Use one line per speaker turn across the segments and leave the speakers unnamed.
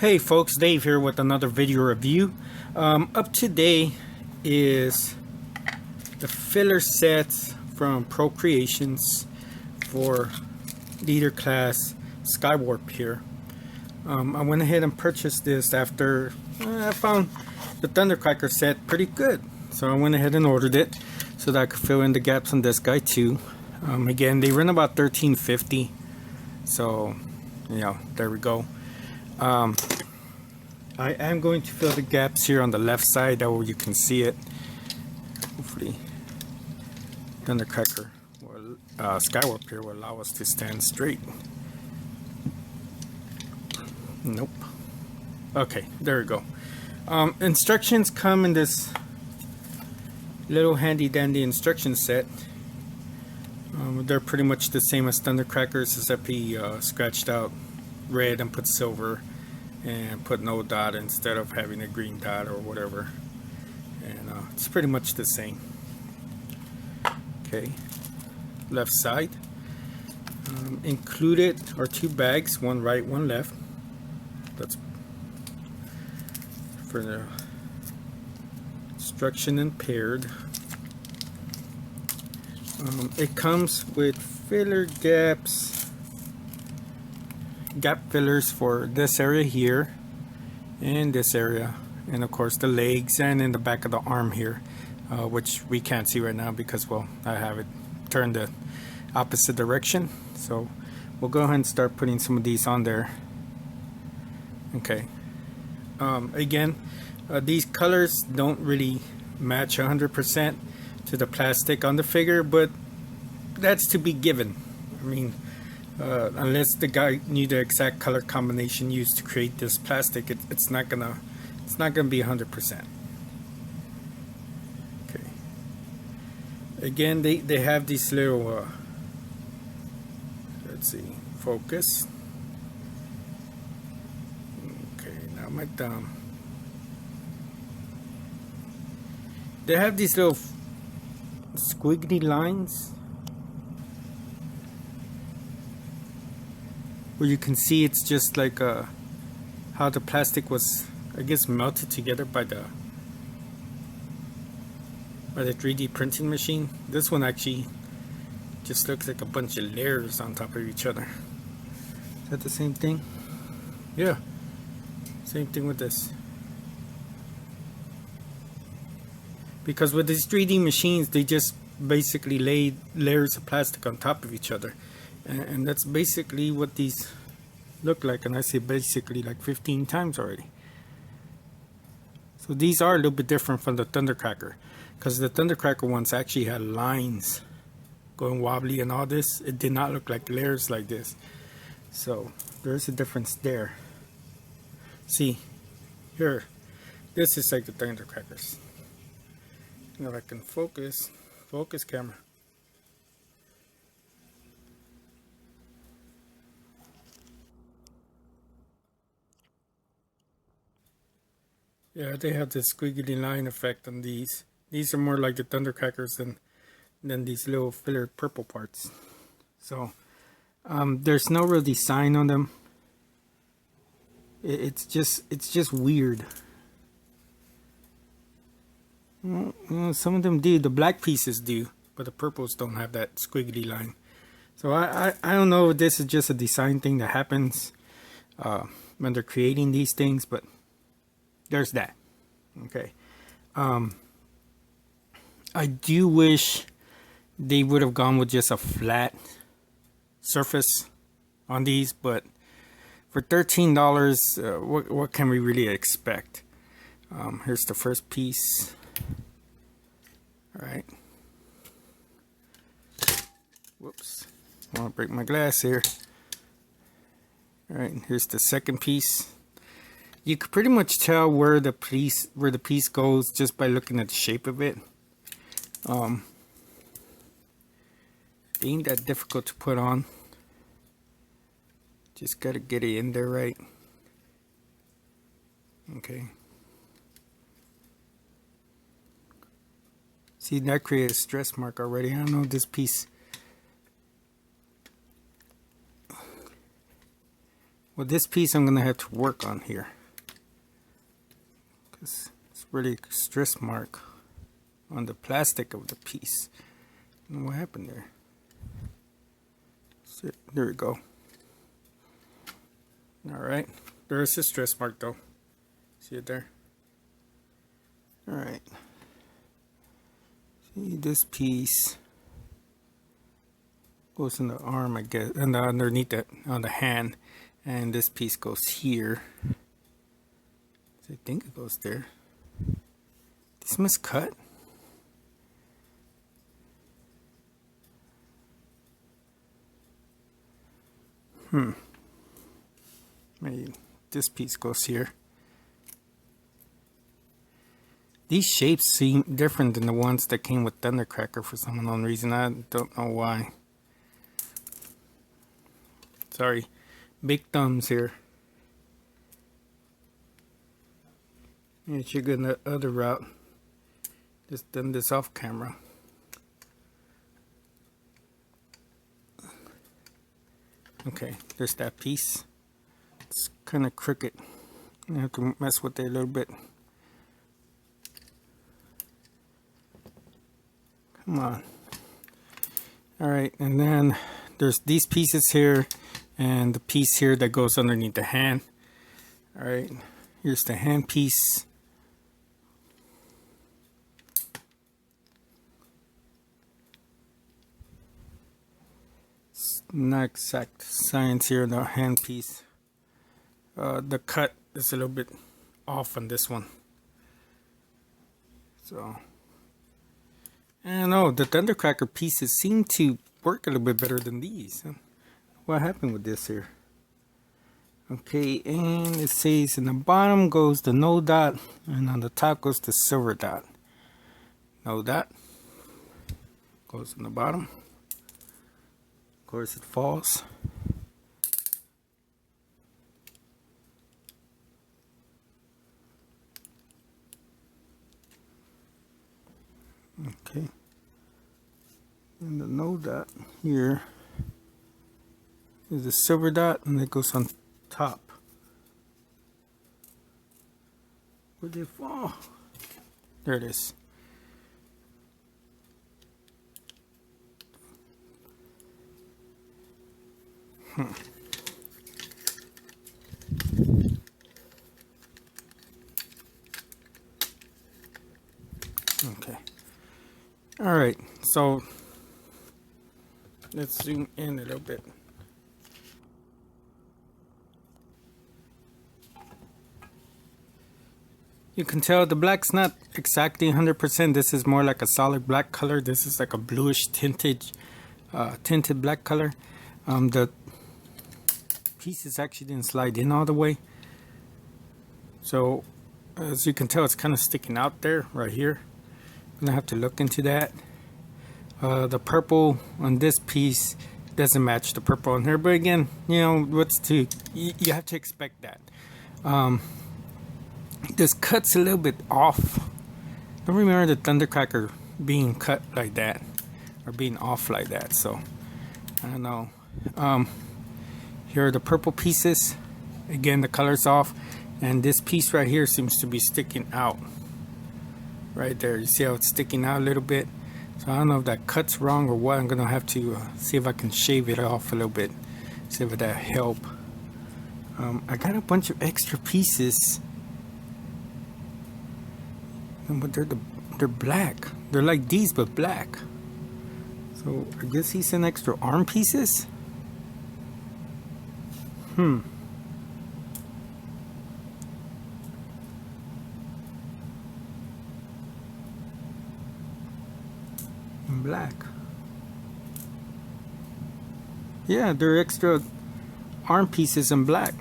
Hey folks, Dave here with another video review. Up today is the filler sets from Pro Creations for leader class Skywarp here. I went ahead and purchased this after I found the Thundercracker set pretty good. So I went ahead and ordered it so that I could fill in the gaps on this guy too. Again, they run about $13.50. So, there we go. I am going to fill the gaps here on the left side, that way you can see it. Hopefully, Thundercracker or Skywarp here will allow us to stand straight. Nope. Okay, there we go. Instructions come in this little handy dandy instruction set. They're pretty much the same as Thundercrackers, except he scratched out red and put silver and put no dot instead of having a green dot or whatever, and it's pretty much the same. Okay, left side, included are two bags, one right, one left. That's for the instruction and paired. It comes with filler gaps, gap fillers for this area here and this area, and of course the legs and in the back of the arm here, which we can't see right now because, well, I have it turned the opposite direction. So we'll go ahead and start putting some of these on there. Okay. Again, these colors don't really match 100% to the plastic on the figure, but that's to be given. I mean, unless the guy knew the exact color combination used to create this plastic, it's not gonna be 100%. Okay. Again, they have these little let's see, focus. Okay, now my thumb. They have these little squiggly lines where you can see it's just like how the plastic was, I guess, melted together by the 3D printing machine. This one actually just looks like a bunch of layers on top of each other. Is that the same thing? Yeah, same thing with this. Because with these 3D machines, they just basically lay layers of plastic on top of each other. And that's basically what these look like. And I say basically like 15 times already. So these are a little bit different from the Thundercracker. Because the Thundercracker ones actually had lines going wobbly and all this. It did not look like layers like this. So there's a difference there. See, here, this is like the Thundercrackers. Now I can focus camera. Yeah, they have this squiggly line effect on these. These are more like the Thundercrackers than these little filler purple parts. So there's no real design on them. It's just weird. Well, some of them do. The black pieces do, but the purples don't have that squiggly line. So I don't know if this is just a design thing that happens when they're creating these things, but there's that. Okay. I do wish they would have gone with just a flat surface on these, but for $13, what can we really expect? Here's the first piece. All right. Whoops. I want to break my glass here. All right. Here's the second piece. You can pretty much tell where the piece goes just by looking at the shape of it. It ain't that difficult to put on. Just gotta get it in there right. Okay. See, that created a stress mark already. I don't know if this piece Well, this piece I'm gonna have to work on here, because it's really a stress mark on the plastic of the piece. I don't know what happened there. So, there we go. Alright, there is a stress mark though. See it there? Alright. See, this piece goes in the arm, I guess, and underneath it on the hand, and this piece goes here. I think it goes there. This must cut. Maybe this piece goes here. These shapes seem different than the ones that came with Thundercracker for some unknown reason. I don't know why. Sorry, big thumbs here. I should go the other route. Just done this off camera. Okay, there's that piece. It's kind of crooked. I have to mess with it a little bit. Come on. Alright, and then there's these pieces here and the piece here that goes underneath the hand. Alright, here's the hand piece. It's not exact science here, the hand piece. The cut is a little bit off on this one. So, I don't know, the Thundercracker pieces seem to work a little bit better than these. What happened with this here? Okay, and it says in the bottom goes the no dot, and on the top goes the silver dot. No dot goes in the bottom. Of course, it falls. Okay, and the no dot here is the silver dot, and it goes on top. Where did it fall? There it is. Okay. All right, so let's zoom in a little bit. You can tell the black's not exactly 100%. This is more like a solid black color. This is like a bluish tinted black color. The pieces actually didn't slide in all the way. So as you can tell, it's kind of sticking out there right here. I'm gonna have to look into that. The purple on this piece doesn't match the purple on here, but again, you know, you have to expect that. This cut's a little bit off. I don't remember the Thundercracker being cut like that or being off like that, so I don't know. Here are the purple pieces. Again, the color's off, and this piece right here seems to be sticking out right there. You see how it's sticking out a little bit? So I don't know if that cut's wrong or what. I'm gonna have to see if I can shave it off a little bit, see if that help. I got a bunch of extra pieces, but they're black. They're like these but black. So I guess he sent extra arm pieces. In black. Yeah, they're extra arm pieces in black.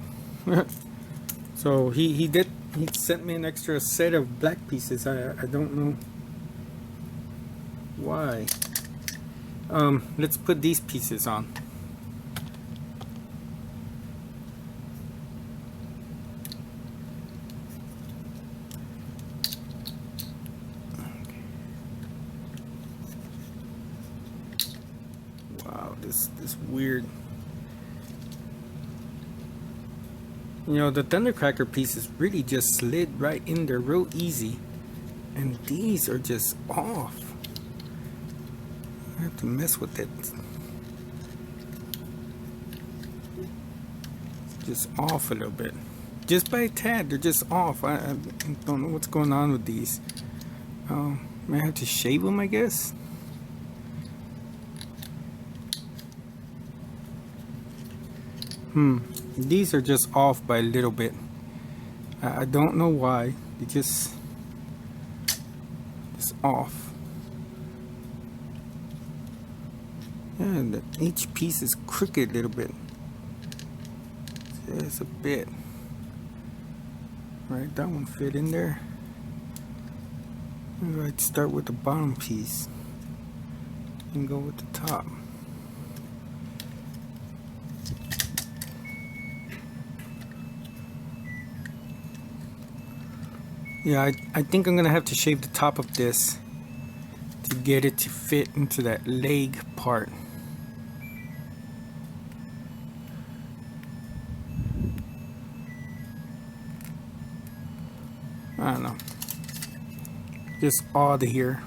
So he sent me an extra set of black pieces. I don't know why. Let's put these pieces on. Wow, this weird. You know, the Thundercracker pieces really just slid right in there real easy. And these are just off. I have to mess with it. Just off a little bit. Just by a tad, they're just off. I don't know what's going on with these. May have to shave them, I guess. These are just off by a little bit. I don't know why. They just off. And each piece is crooked a little bit. Just a bit. Right, that one fit in there. I'd start with the bottom piece and go with the top. Yeah, I think I'm gonna have to shave the top of this to get it to fit into that leg part. I don't know. Just odd here.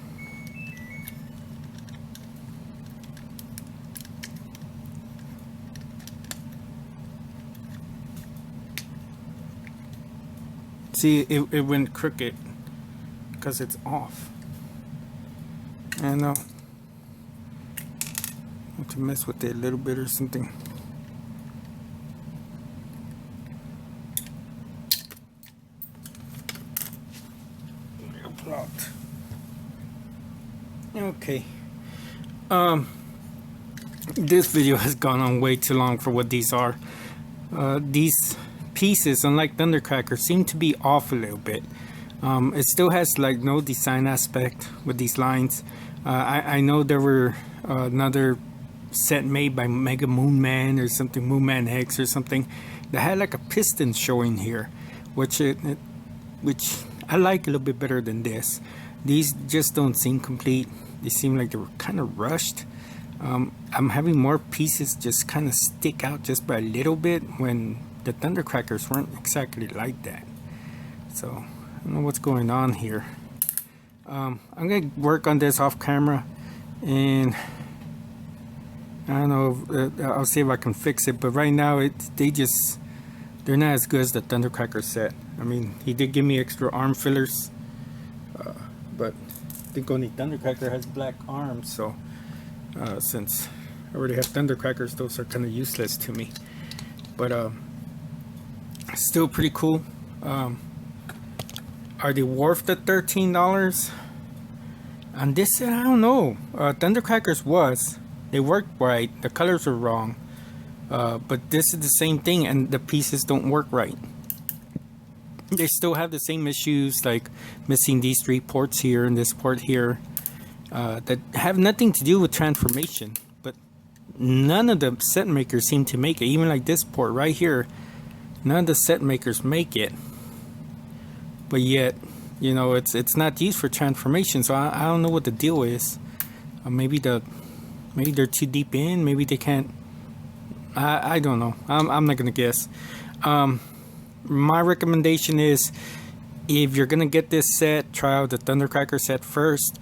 See, it went crooked because it's off. I know. I have to mess with it a little bit or something. Okay. This video has gone on way too long for what these are. These pieces, unlike Thundercracker, seem to be off a little bit. It still has like no design aspect with these lines. I know there were another set made by Mega Moon Man or something, Moon Man X or something, that had like a piston showing here, which I like a little bit better than this. These just don't seem complete. They seem like they were kind of rushed. I'm having more pieces just kind of stick out just by a little bit when the Thundercrackers weren't exactly like that. So I don't know what's going on here. I'm gonna work on this off camera, and I don't know. I'll see if I can fix it. But right now, they're not as good as the Thundercracker set. I mean, he did give me extra arm fillers, but I think only Thundercracker has black arms. So since I already have Thundercrackers, those are kind of useless to me. But still pretty cool. Are they worth the $13? On this set, I don't know. Thundercrackers was. They worked right. The colors were wrong. But this is the same thing, and the pieces don't work right. They still have the same issues, like missing these 3 ports here and this port here, that have nothing to do with transformation. But none of the set makers seem to make it. Even like this port right here, none of the set makers make it. But yet, you know, it's not used for transformation. So I don't know what the deal is. Maybe they're too deep in. Maybe they can't. I don't know. I'm not gonna guess. My recommendation is, if you're gonna get this set, try out the Thundercracker set first.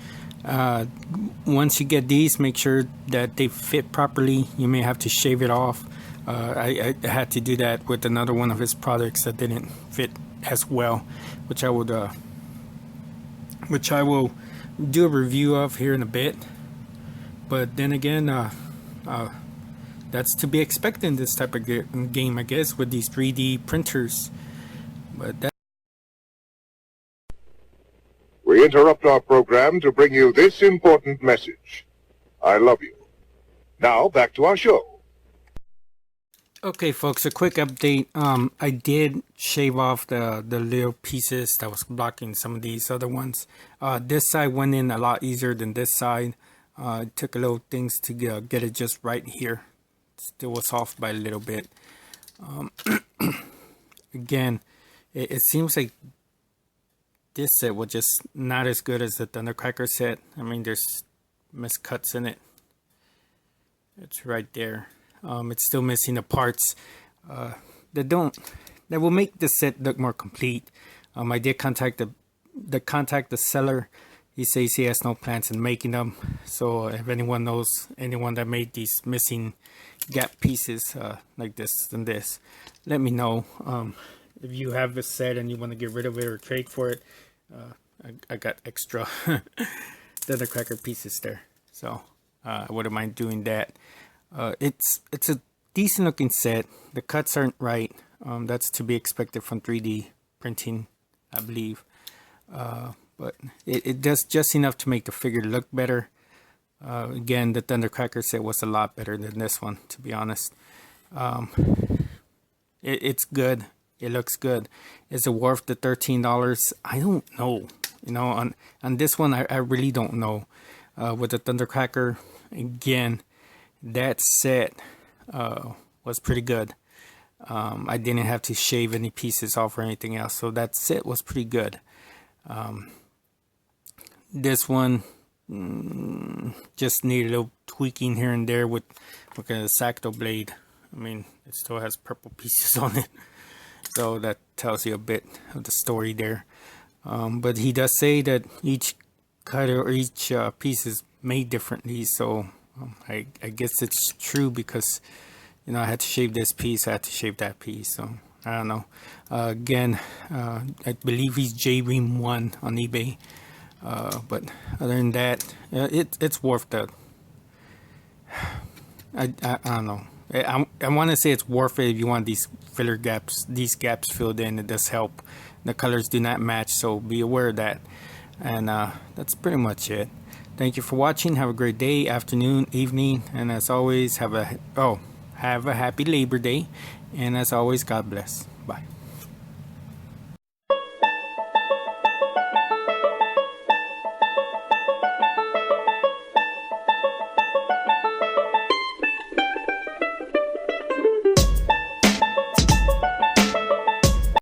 Once you get these, make sure that they fit properly. You may have to shave it off. I had to do that with another one of his products that didn't fit as well, which I will do a review of here in a bit. But then again, that's to be expected in this type of game, I guess, with these 3D printers. But that.
We interrupt our program to bring you this important message. I love you. Now, back to our show.
Okay, folks, a quick update. I did shave off the little pieces that was blocking some of these other ones. This side went in a lot easier than this side. It took a little things to get it just right here. Still was off by a little bit. Again, it seems like this set was just not as good as the Thundercracker set. I mean, there's miscuts in it. It's right there. It's still missing the parts that don't that will make the set look more complete. I did contact the seller. He says he has no plans in making them. So if anyone knows anyone that made these missing gap pieces like this and this, let me know. If you have a set and you want to get rid of it or trade for it, I got extra Thundercracker pieces there, so I wouldn't mind doing that. It's a decent looking set. The cuts aren't right. That's to be expected from 3D printing, I believe. But it does just enough to make the figure look better. Again, the Thundercracker set was a lot better than this one, to be honest. It's good. It looks good. Is it worth the $13? I don't know. You know, on this one, I really don't know. With the Thundercracker, again, that set was pretty good. I didn't have to shave any pieces off or anything else, so that set was pretty good. This one just needed a little tweaking here and there with a Sacto blade. I mean, it still has purple pieces on it, so that tells you a bit of the story there. But he does say that each cutter or each piece is made differently, so I guess it's true, because you know, I had to shave this piece, I had to shave that piece, so I don't know. Again, I believe he's JReam1 on eBay, but other than that, it's worth the. I don't know. I want to say it's worth it if you want these filler gaps, these gaps filled in. It does help. The colors do not match, so be aware of that. And that's pretty much it. Thank you for watching. Have a great day, afternoon, evening, and as always, have a happy Labor Day. And as always, God bless. Bye.